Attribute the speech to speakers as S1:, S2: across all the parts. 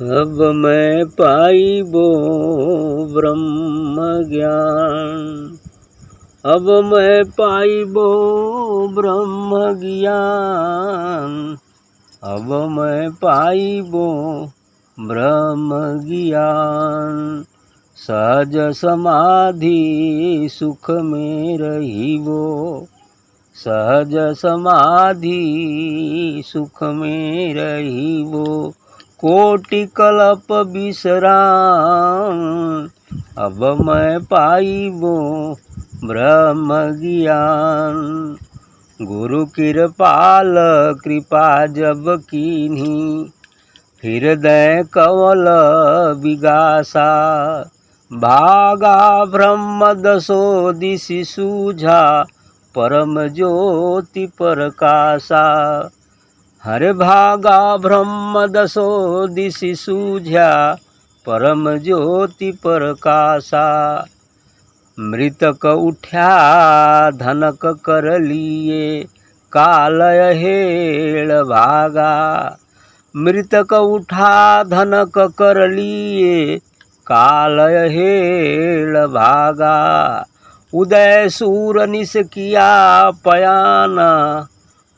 S1: अब मैं पाइबो ब्रह्म ज्ञान, अब मैं पाइबो ब्रह्म ज्ञान, अब मैं पाइबो ब्रह्म ज्ञान। सहज समाधि सुख में रहिबो, सहज समाधि सुख में रहिबो, कोटि कल्प विश्राम, अब मैं पाइबो ब्रह्म ज्ञान। गुरु कृपाल कृपा जब कीन्ही, हृदय कवल विगासा, भागा ब्रह्म दसो दिशि सूझा, परम ज्योति प्रकाशा। हरे भागा ब्रह्म दसो दिशि सूझा, परम ज्योति प्रकाशा। मृतक उठ्या धनक कर लिए, कालय हेळ भागा। मृतक उठा धनक कर लिए, कालय हेळ भागा। उदय सूर निस किया पयाना,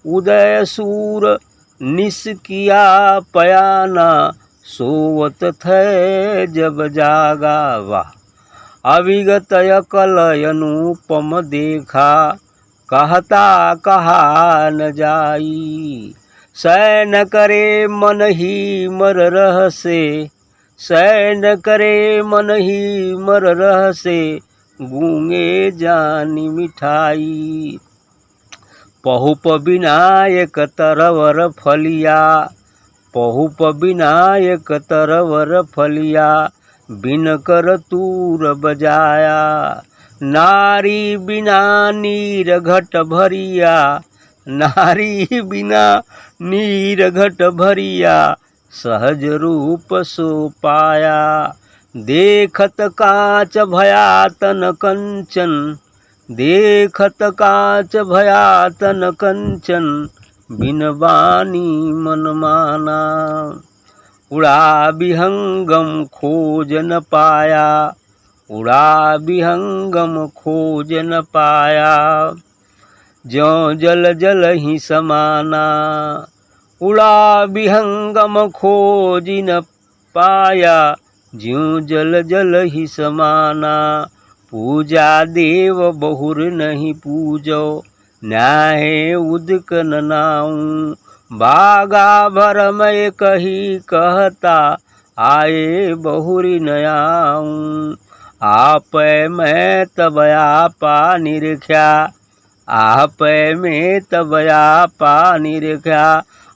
S1: उदय सूर निस किया पयाना, सोवत थे जब जागा। वाह! अविगत अकल अनुपम देखा, कहता कहा न जाई। सैन करे मन ही मर रहसे, सैन करे मन ही मर रहसे, गूंगे जानी मिठाई। पहुप विनायक तरवर फलिया, पहुप विनायक तरवर फलिया, बिन कर तूर बजाया। नारी बिना नीर घट भरिया, नारी बिना नीर घट भरिया, सहज रूप सो पाया। देखत कांच भया तन कंचन, देखत कांच भया तन कंचन, बिन बानी मन माना। उड़ा विहंगम खोज न पाया, उड़ा विहंगम खोज न पाया, ज्यों जल जल ही समाना। उड़ा विहंगम खोज न पाया, ज्यों जल जल ही समाना। पूजा देव बहुर नहीं पूजो, न्याय उदक न नाऊं। बागा भरम कही कहता, आए बहुरी न आऊं। आप मैं तब आपा निरख्या, आप में तब आपा निरख्या,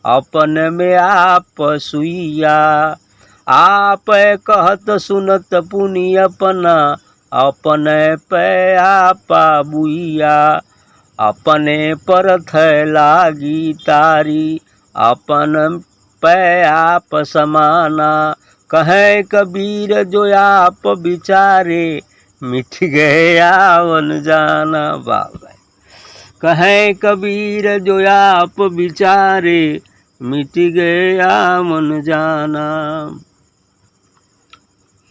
S1: अपन में आप सुइया। आप कहत सुनत पुनि अपना, अपन पे आपा बुइया। अपने पर लागी तारी, अपन पे आप समाना। कहें कबीर जो आप बिचारे, मिट गए आवन जाना। बाबा कहें कबीर जो आप बिचारे, मिट गए आवन जाना।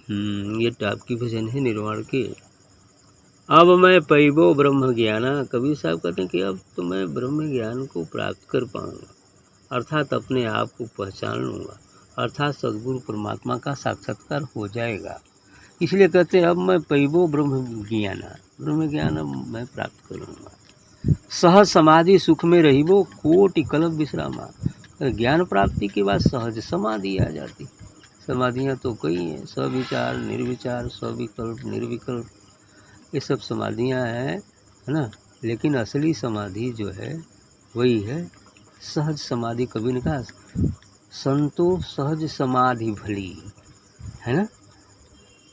S1: ये टाप की भजन है निर्वाण के। अब मैं पैबो ब्रह्म ज्ञाना, कबीर साहब कहते हैं कि अब तो मैं ब्रह्म ज्ञान को प्राप्त कर पाऊंगा, अर्थात अपने आप को पहचान लूँगा, अर्थात सद्गुरु परमात्मा का साक्षात्कार हो जाएगा। इसलिए कहते हैं अब मैं पैबो ब्रह्म ज्ञाना, ब्रह्म ज्ञान अब मैं प्राप्त करूँगा। सहज समाधि सुख में रहिबो, कोटि कल्प विश्रामा। ज्ञान प्राप्ति के बाद सहज समाधि आ जाती। समाधियाँ तो कई हैं, सविचार, निर्विचार, सविकल्प, निर्विकल्प, ये सब समाधियाँ हैं, है ना। लेकिन असली समाधि जो है वही है सहज समाधि। कबीर ने कहा संतो सहज समाधि भली, है ना।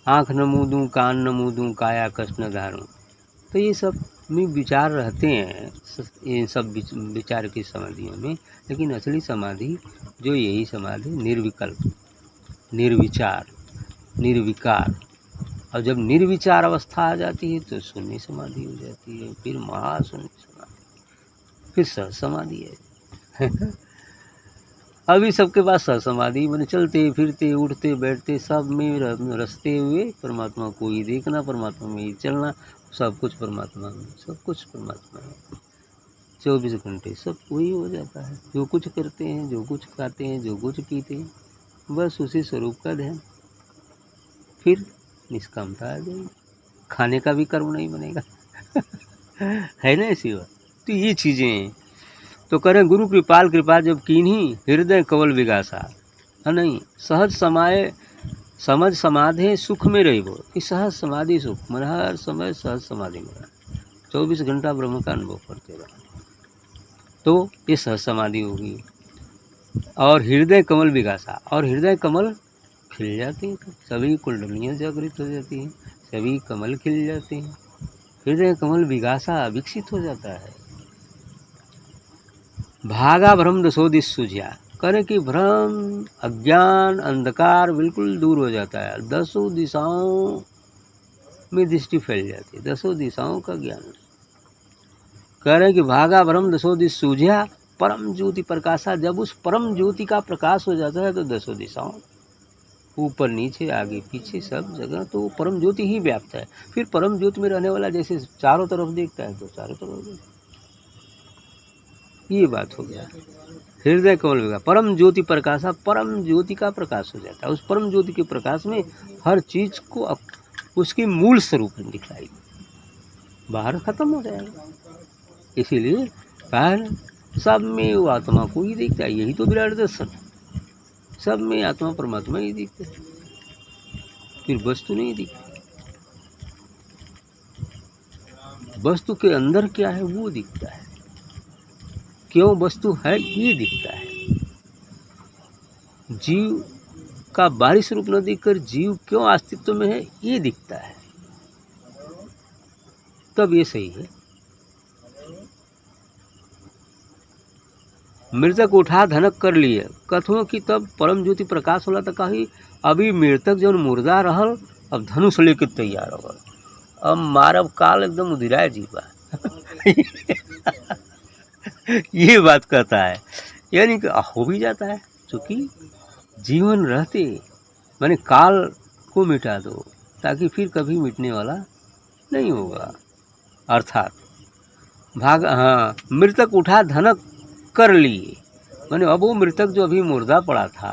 S1: आँख न मूंदूं, कान न मूंदूं, काया कस न धारूं। तो ये सब में विचार रहते हैं, इन सब विचार की समाधियों में। लेकिन असली समाधि जो यही समाधि निर्विकल्प, निर्विचार, निर्विकार। और जब निर्विचार अवस्था आ जाती है तो शून्य समाधि हो जाती है, फिर महाशून्य समाधि, फिर सहज समाधि है। अभी सबके पास समाधि, मैंने चलते फिरते उठते बैठते सब में रसते हुए परमात्मा को ही देखना, परमात्मा में ही चलना, सब कुछ परमात्मा में, सब कुछ परमात्मा में, 24 घंटे सब वही हो जाता है। जो कुछ करते हैं, जो कुछ खाते हैं, जो कुछ पीते हैं, बस उसी स्वरूप का ध्यान, फिर निष्कामता आ जाएगी, खाने का भी कर्म नहीं बनेगा। है ना ऐसी बात। तो ये चीज़ें हैं। तो करें गुरु कृपाल कृपा जब कीन्ही, हृदय कवल विगासा, है नहीं, सहज समाये समझ समाधि सुख में रही वो, कि सहज समाधि सुख, मन हर समय सहज समाधि में 24 घंटा ब्रह्म का अनुभव करते रहो, तो ये सहज समाधि होगी। और हृदय कमल विगासा, और हृदय कमल खिल जाते हैं, तो सभी कुंडलियाँ जागृत हो जाती हैं, सभी कमल खिल जाते हैं, हृदय कमल विगासा विकसित हो जाता है। भागा भ्रम दसो दिश सूझा, करें कि भ्रम अज्ञान अंधकार बिल्कुल दूर हो जाता है, 10 दिशाओं में दृष्टि फैल जाती है, 10 दिशाओं का ज्ञान। कह रहे कि भागा भ्रम 10 दिश सूझा, परम ज्योति प्रकाशा, जब उस परम ज्योति का प्रकाश हो जाता है तो 10 दिशाओं, ऊपर नीचे आगे पीछे सब जगह तो परम ज्योति ही व्याप्त है। फिर परम ज्योति में रहने वाला जैसे चारों तरफ देखता है तो चारों तरफ देखता है। ये बात हो गया। हृदय कमल विगा, परम ज्योति प्रकाशा, परम ज्योति का प्रकाश हो जाता है। उस परम ज्योति के प्रकाश में हर चीज को उसकी मूल स्वरूप में दिखाई, बाहर खत्म हो जाएगा। इसीलिए कहा सब में वो आत्मा को ही दिखता है, यही तो विराट दर्शन, सब में आत्मा परमात्मा ही दिखता है, फिर वस्तु नहीं दिखती। वस्तु के अंदर क्या है वो दिखता है, क्यों वस्तु है ये दिखता है। जीव का बाहरी स्वरूप न दिखकर जीव क्यों अस्तित्व में है ये दिखता है, तब ये सही है। मृतक उठा धनक कर लिए, कथो कि तब परम ज्योति प्रकाश होला तो कही अभी मृतक जो मुर्दा रहल अब धनुष लेके तैयार हो, अब मारब काल एकदम उधिराए जीवा। ये बात कहता है, यानी कि हो भी जाता है, क्योंकि जीवन रहते माने काल को मिटा दो ताकि फिर कभी मिटने वाला नहीं होगा। अर्थात भाग हाँ, मृतक उठा धनक कर लिए, माने अब वो मृतक जो अभी मुर्दा पड़ा था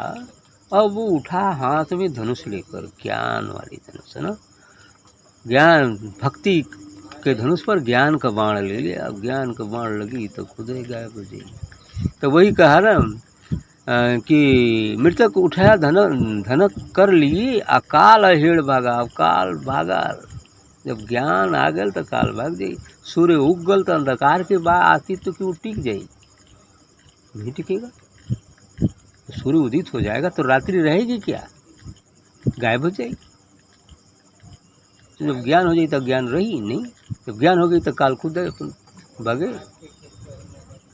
S1: अब वो उठा हाथ में धनुष लेकर, ज्ञान वाली धनुष है ना, ज्ञान भक्ति के धनुष पर ज्ञान का बाण ले लिया। अब ज्ञान का बाण लगी तो खुद ही गायब हो जाएगी। तो वही कहा ना कि मृतक उठाया धनक कर लिए, अकाल अहेड़ भागा, अब काल भागा। जब ज्ञान आ गल तो काल भाग जाई, सूर्य उग गल तो अंधकार के बाद आती तो क्यों टिक जाई, नहीं टिकेगा। सूर्य उदित हो जाएगा तो रात्रि रहेगी क्या, गायब हो जाएगी। तो जब ज्ञान हो जाए तो ज्ञान रही नहीं, जब ज्ञान हो गई तो काल खुद भागे।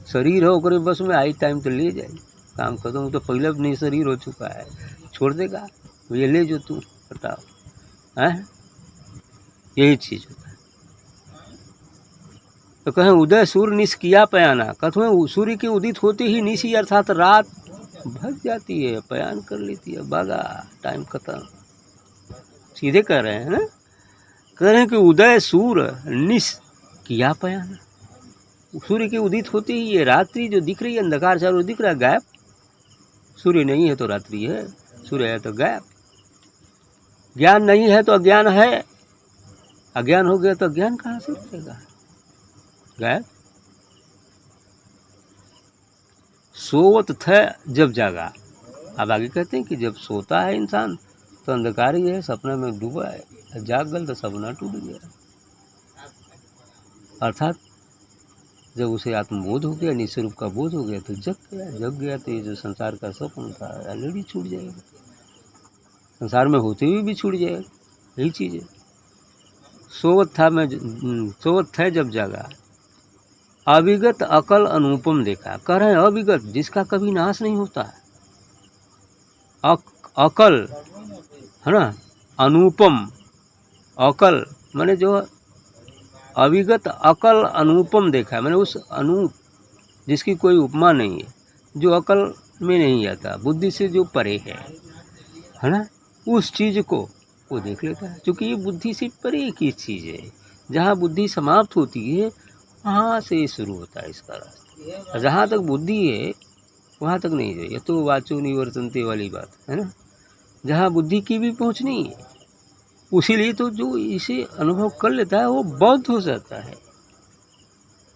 S1: शरीर हो करे बस में आई टाइम तो ले जाए, काम खत्म तो पहले नहीं शरीर हो चुका है, छोड़ देगा ये ले जो तू बताओ है, यही चीज होता है। तो कहें उदय सूर्य निश किया पयाना, कथों सूर्य के उदित होते ही निशी अर्थात रात भग जाती है, पयान कर लेती है, भागा टाइम खत्म। सीधे कह रहे हैं ना, कह रहे हैं कि उदय सूर्य निश किया पयाना, सूर्य के उदित होते ही ये रात्रि जो दिख रही है, अंधकार चारों दिख रहा है, गायब। सूर्य नहीं है तो रात्रि है, सूर्य है तो गायब। ज्ञान नहीं है तो अज्ञान है, अज्ञान हो गया तो ज्ञान कहाँ से रहेगा, गायब। सोवत थे जब जागा, अब आगे कहते हैं कि जब सोता है इंसान तो अंधकार ही है, सपना में डूबा है, जाग गल तो सपना टूट गया। अर्थात जब उसे आत्मबोध हो गया, निस्वरूप का बोध हो गया तो जग गया तो ये जो संसार का सपन था ऑलरेडी छूट जाएगा, संसार में होते हुए भी छूट जाएगा, यही चीज़ है। सोवत था जब जागा, अविगत अकल अनुपम देखा। कह रहे हैं अविगत जिसका कभी नाश नहीं होता है, अकल है ना, अनुपम, अकल माने जो अविगत अकल अनुपम देखा है, मैंने उस अनूप जिसकी कोई उपमा नहीं है, जो अकल में नहीं आता, बुद्धि से जो परे है ना, उस चीज़ को वो देख लेता है। क्योंकि ये बुद्धि से परे की चीज़ है, जहाँ बुद्धि समाप्त होती है वहाँ से शुरू होता है इसका रास्ता। जहाँ तक बुद्धि है वहाँ तक नहीं है। ये तो वाचो निवर्तन्ते वाली बात है ना, जहाँ बुद्धि की भी पहुँच नहीं है। उसीलिए तो जो इसे अनुभव कर लेता है वो बौद्ध हो जाता है।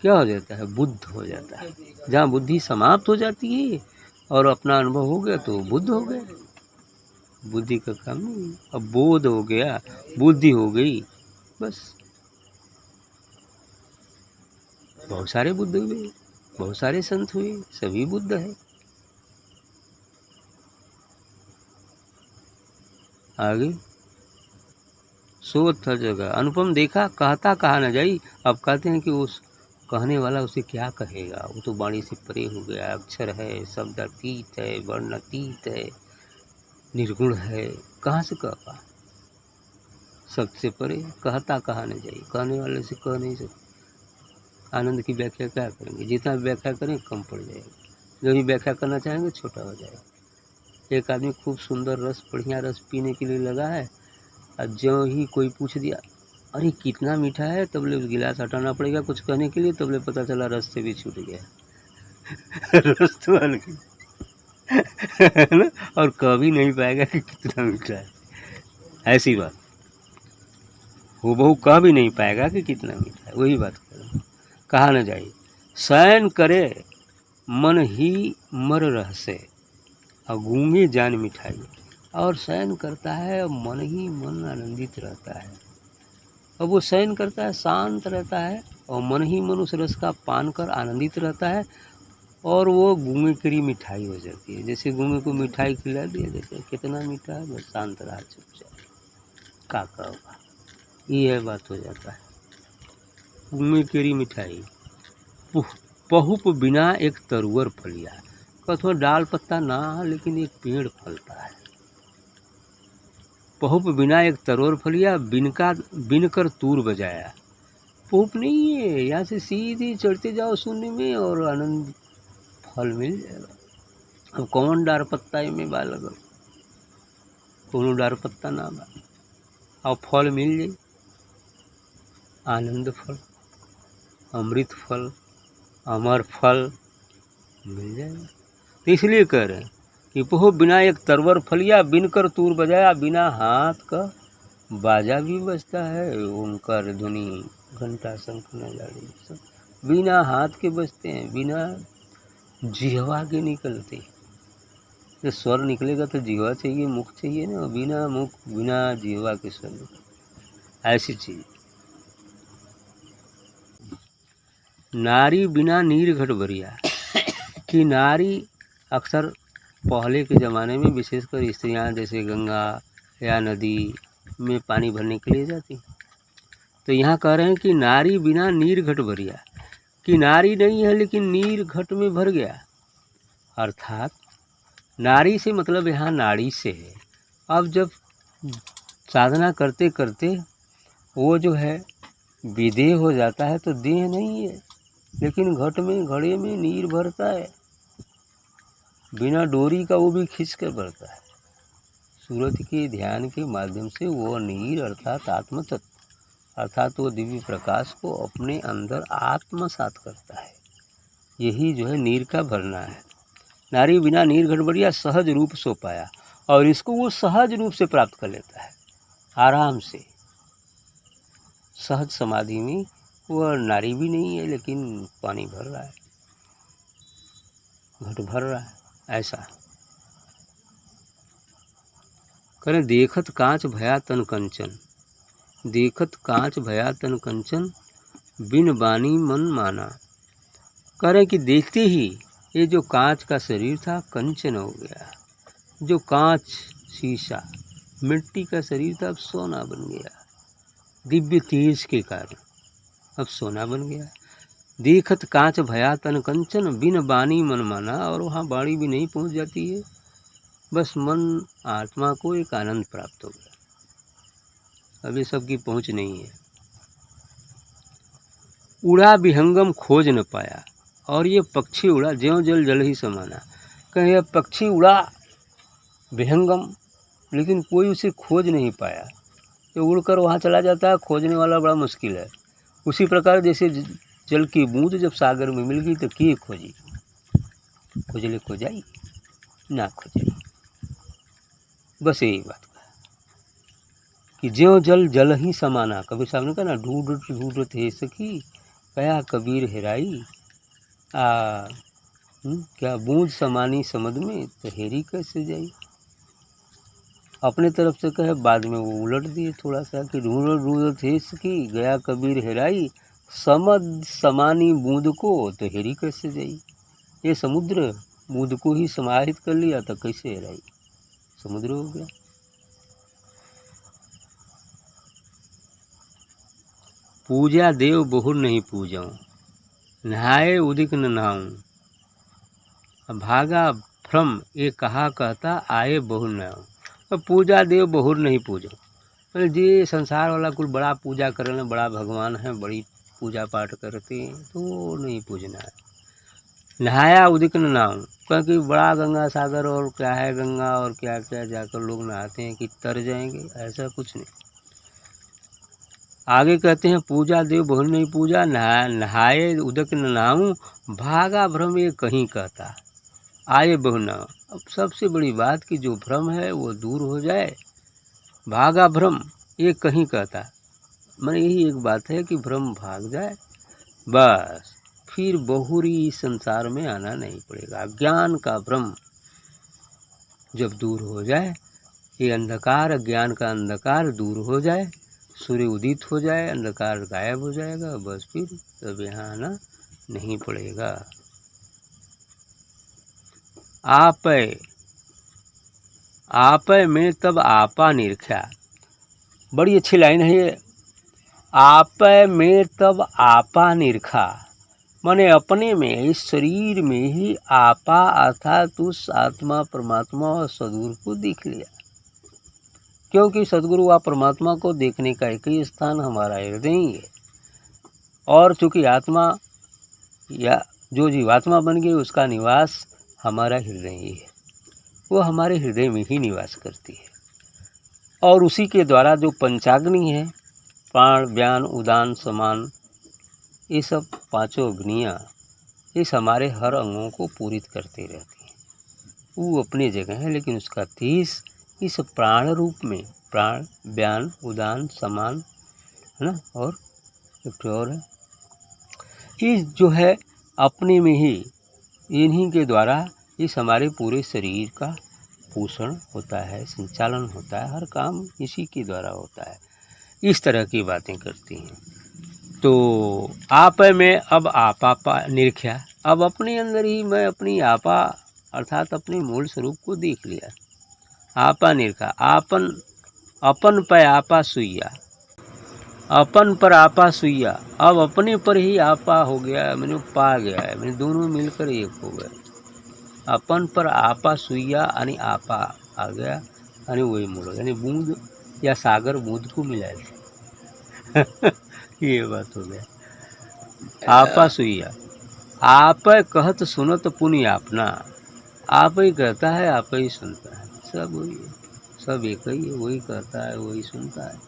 S1: क्या हो जाता है? बुद्ध हो जाता है। जहाँ बुद्धि समाप्त हो जाती है और अपना अनुभव हो गया तो बुद्ध हो गया। बुद्धि का काम नहीं। अब बोध हो गया, बुद्धि हो गई, बस। बहुत सारे बुद्ध हुए, बहुत सारे संत हुए, सभी बुद्ध है। आगे सोच हर जगह अनुपम देखा, कहता कहा न जाई। अब कहते हैं कि उस कहने वाला उसे क्या कहेगा, वो तो वाणी से परे हो गया, अक्षर है, शब्द अतीत है, वर्ण अतीत है, निर्गुण है, कहाँ से कह पा, सबसे परे, कहता कहा न जाई, कहने वाले से कह नहीं सकते। आनंद की व्याख्या क्या करेंगे, जितना व्याख्या करें कम पड़ जाएगा, जो भी व्याख्या करना चाहेंगे छोटा हो जाएगा। एक आदमी खूब सुंदर रस, बढ़िया रस पीने के लिए लगा है, और जो ही कोई पूछ दिया अरे कितना मीठा है, तब ले गिलास हटाना पड़ेगा कुछ कहने के लिए, तब ले पता चला रस से भी छूट गया। रस तो हल्की है ना, और कह भी नहीं पाएगा कि कितना मीठा है। ऐसी बात हूबहू कह भी नहीं पाएगा कि कितना मीठा है। वही बात कर कहा न जाए। शयन करे मन ही मर रहसे, और गूंगे जान मिठाई। और शयन करता है और मन ही मन आनंदित रहता है। अब वो शयन करता है, शांत रहता है, और मन ही मन उस रस का पान कर आनंदित रहता है, और वो गूंगे की मिठाई हो जाती है। जैसे गूंगे को मिठाई खिला दिया, जैसे कितना मीठा है, बस शांत रहा चुपचाप, काका होगा, ये बात हो जाता है। गूंगे की मिठाई पहुप बिना एक तरुअर फलिया, कथो डाल पत्ता ना लेकिन एक पेड़ फलता है। पहुप बिना एक तरोर फलिया, बिनकर तूर बजाया। पहुप नहीं है, यहाँ से सीधी चढ़ते जाओ शून्य में और आनंद फल मिल जाएगा। अब कौन डार पत्ता में बा लगल, कोनो डार पत्ता ना बा, और फल मिल जाए, आनंद फल, अमृत फल, अमर फल मिल जाएगा। तो इसलिए कह रहे हैं कि पहो बिना एक तरवर फलिया, बिनकर तूर बजाया। बिना हाथ का बाजा भी बजता है, ओंकार ध्वनि, घंटा शंख नगाड़े सब बिना हाथ के बजते हैं, बिना जिह्वा के निकलते। तो स्वर निकलेगा तो जिह्वा चाहिए, मुख चाहिए ना, बिना मुख बिना जिह्वा के स्वर निकले, ऐसी चीज। नारी बिना नीर घट भरिया, कि नारी अक्सर पहले के ज़माने में विशेषकर स्त्रियां जैसे गंगा या नदी में पानी भरने के लिए जाती, तो यहाँ कह रहे हैं कि नारी बिना नीर घट भरिया, कि नारी नहीं है लेकिन नीर घट में भर गया। अर्थात नारी से मतलब यहाँ नाड़ी से है। अब जब साधना करते करते वो जो है विदेह हो जाता है तो देह नहीं है, लेकिन घट में घड़े में नीर भरता है, बिना डोरी का वो भी खींच कर भरता है। सूरत के ध्यान के माध्यम से वो नीर अर्थात आत्म तत्व, अर्थात वो दिव्य प्रकाश को अपने अंदर आत्मसात करता है। यही जो है नीर का भरना है। नारी बिना नीर घट भरिया, सहज रूप सो पाया, और इसको वो सहज रूप से प्राप्त कर लेता है, आराम से। सहज समाधि में वो नारी भी नहीं है लेकिन पानी भर रहा है, घट भर रहा है, ऐसा करें। देखत कांच भया तन कंचन, देखत कांच भया तन कंचन, बिन बानी मन माना। करें कि देखते ही ये जो कांच का शरीर था कंचन हो गया। जो कांच शीशा मिट्टी का शरीर था अब सोना बन गया, दिव्य तेज के कारण अब सोना बन गया। देखत कांच भया तन कंचन, बिन बानी मन माना। और वहाँ बाणी भी नहीं पहुँच जाती है, बस मन आत्मा को एक आनंद प्राप्त हो गया। अब ये सबकी पहुँच नहीं है। उड़ा विहंगम खोज न पाया, और ये पक्षी उड़ा ज्यों जल जल ही समाना। कहीं अब पक्षी उड़ा विहंगम, लेकिन कोई उसे खोज नहीं पाया। तो उड़कर वहाँ चला जाता है, खोजने वाला बड़ा मुश्किल है। उसी प्रकार जैसे जल की बूंद जब सागर में मिल गई तो किए खोजी, खोजले खोजाई ना खोजाई। बस यही बात कि ज्यों जल जल ही समाना। कबीर साहब ने कहा ना, ढूंढत ढूंढत हे सखी कया कबीर हेराई। क्या बूंद समानी समुद्र में तो हेरी कैसे जाई। अपने तरफ से कहे, बाद में वो उलट दिए थोड़ा सा कि ढूंढत ढूंढत हे सखी गया कबीर हेराई, समद समानी बूंद को तो हेरी कैसे जाई। ये समुद्र बूंद को ही समाहित कर लिया तो कैसे हेराई, समुद्र हो गया। पूजा देव बहुर नहीं पूजाऊं, नहाए उदिक न नहाऊं, भागा भ्रम ये कहा कहता आए बहुर न आऊं। तो पूजा देव बहुर नहीं पूजाऊं, जी संसार वाला कुल बड़ा पूजा करना, बड़ा भगवान है, बड़ी पूजा पाठ करते हैं तो नहीं पूजना है। नहाया उदिक न नहाऊं, क्योंकि बड़ा गंगा सागर और क्या है गंगा और क्या क्या जाकर लोग नहाते हैं कि तर जाएंगे, ऐसा कुछ नहीं। आगे कहते हैं पूजा देव बहुर नहीं पूजा, नहाए उदक न नहाऊं, भागा भ्रम ये कहीं कहता आए बहु न। अब सबसे बड़ी बात कि जो भ्रम है वो दूर हो जाए, भागा भ्रम ये कहीं कहता। मैंने यही एक बात है कि भ्रम भाग जाए, बस फिर बहुरी संसार में आना नहीं पड़ेगा। ज्ञान का भ्रम जब दूर हो जाए, ये अंधकार ज्ञान का अंधकार दूर हो जाए, सूर्य उदित हो जाए, अंधकार गायब हो जाएगा, बस फिर तब यहाँ आना नहीं पड़ेगा। आपै में तब आपा निरख्या, बड़ी अच्छी लाइन है ये। आपै में तब आपा निरखा, माने अपने में, इस शरीर में ही आपा अर्थात उस आत्मा परमात्मा और सद्गुरु को देख लिया। क्योंकि सद्गुरु व परमात्मा को देखने का एक ही स्थान हमारा हृदय ही है। और चूंकि आत्मा या जो जीवात्मा बन गई उसका निवास हमारा हृदय ही है, वो हमारे हृदय में ही निवास करती है। और उसी के द्वारा जो पंचाग्नि है, प्राण व्यान उदान समान, ये सब पांचों अग्नियाँ इस हमारे हर अंगों को पूरित करती रहती हैं। वो अपनी जगह है, लेकिन उसका तीस इस प्राण रूप में, प्राण व्यान उदान समान है ना, और एक और है, ये जो है अपने में ही, इन्हीं के द्वारा इस हमारे पूरे शरीर का पोषण होता है, संचालन होता है, हर काम इसी के द्वारा होता है। इस तरह की बातें करती हैं। तो आप में अब आपा निरख्या, अब अपने अंदर ही मैं अपनी आपा अर्थात अपने मूल स्वरूप को देख लिया। आपा निरखा, आपन अपन पर आपा सुइया, अपन पर आपा सुइया, अब अपने पर ही आपा हो गया, मैंने पा गया है, मैंने दोनों मिलकर एक हो गए। अपन पर आपा सुइया यानी आपा आ गया, यानी वही मूल, यानी बूंद या सागर बूंद को मिलाए ये बात हो गया। आपा सुइया, आप कहत सुनत पुण्य अपना, आप ही कहता है आप ही सुनता है, सब वही है, सब एक ही है, वही कहता है वही सुनता है।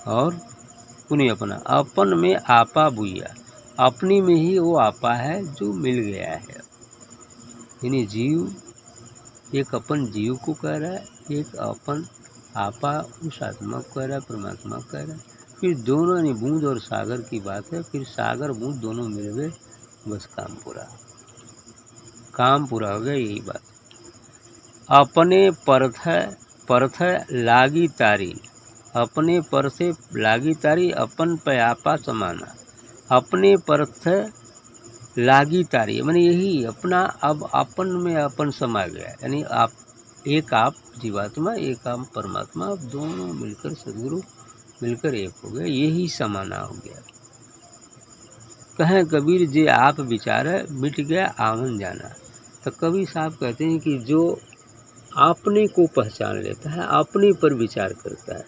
S1: और पुण्य अपना, अपन में आपा बुइया, अपनी में ही वो आपा है जो मिल गया है। यानी जीव एक अपन जीव को कह रहा है, एक अपन आपा उस आत्मा को कह रहा है, परमात्मा कह रहा है। फिर दोनों ने बूंद और सागर की बात है, फिर सागर बूंद दोनों मिल गए, बस काम पूरा, काम पूरा हो गया। यही बात, अपने परथ लागी तारी, अपने पर से लागी तारी, अपन पयापा समाना, अपने परथ लागी तारी, मैंने यही अपना, अब अपन में अपन समा गया, यानी आप एक आप जीवात्मा एक आप परमात्मा, अब दोनों मिलकर सद्गुरु मिलकर एक हो गए, यही समाना हो गया। कहें कबीर जे आप विचार मिट गया आवन जाना। तो कबीर साहब कहते हैं कि जो अपने को पहचान लेता है, अपने पर विचार करता है,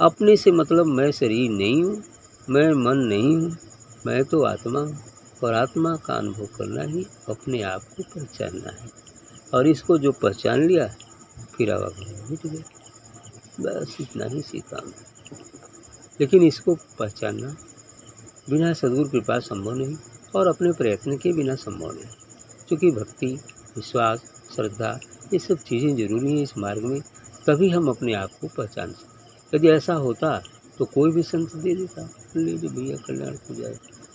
S1: अपने से मतलब मैं शरीर नहीं हूँ, मैं मन नहीं हूँ, मैं तो आत्मा हूँ, और आत्मा का अनुभव करना ही अपने आप को पहचानना है। और इसको जो पहचान लिया फिर आवागमन मिट गया। बस इतना ही सी काम है। लेकिन इसको पहचानना बिना सद्गुरु कृपा संभव नहीं और अपने प्रयत्न के बिना संभव नहीं, क्योंकि भक्ति, विश्वास, श्रद्धा ये सब चीज़ें जरूरी हैं इस मार्ग में, तभी हम अपने आप को पहचान सकते। यदि ऐसा होता तो कोई भी संत दे देता, ले जो भैया कल्याण हो जाए,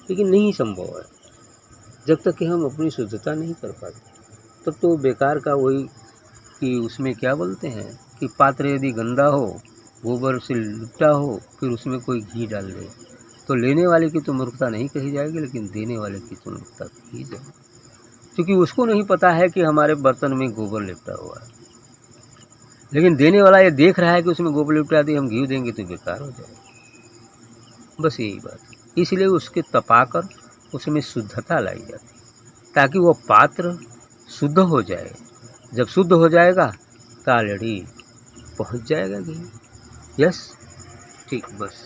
S1: लेकिन नहीं संभव है। जब तक कि हम अपनी शुद्धता नहीं कर पाते तब तो बेकार का वही कि उसमें क्या बोलते हैं कि पात्र यदि गंदा हो, गोबर से लिपटा हो, फिर उसमें कोई घी डाल दे तो लेने वाले की तो मूर्खता नहीं कही जाएगी, लेकिन देने वाले की तो मूर्खता कही जाएगी, क्योंकि उसको नहीं पता है कि हमारे बर्तन में गोबर लिपटा हुआ है। लेकिन देने वाला ये देख रहा है कि उसमें गोबर लिपटा दी, हम घी देंगे तो बेकार हो जाएगा। बस यही बात है। इसलिए उसके तपाकर उसमें शुद्धता लाई जाती है, ताकि वो पात्र शुद्ध हो जाए। जब शुद्ध हो जाएगा तो ऑलरेडी पहुँच जाएगा घी। यस, ठीक, बस।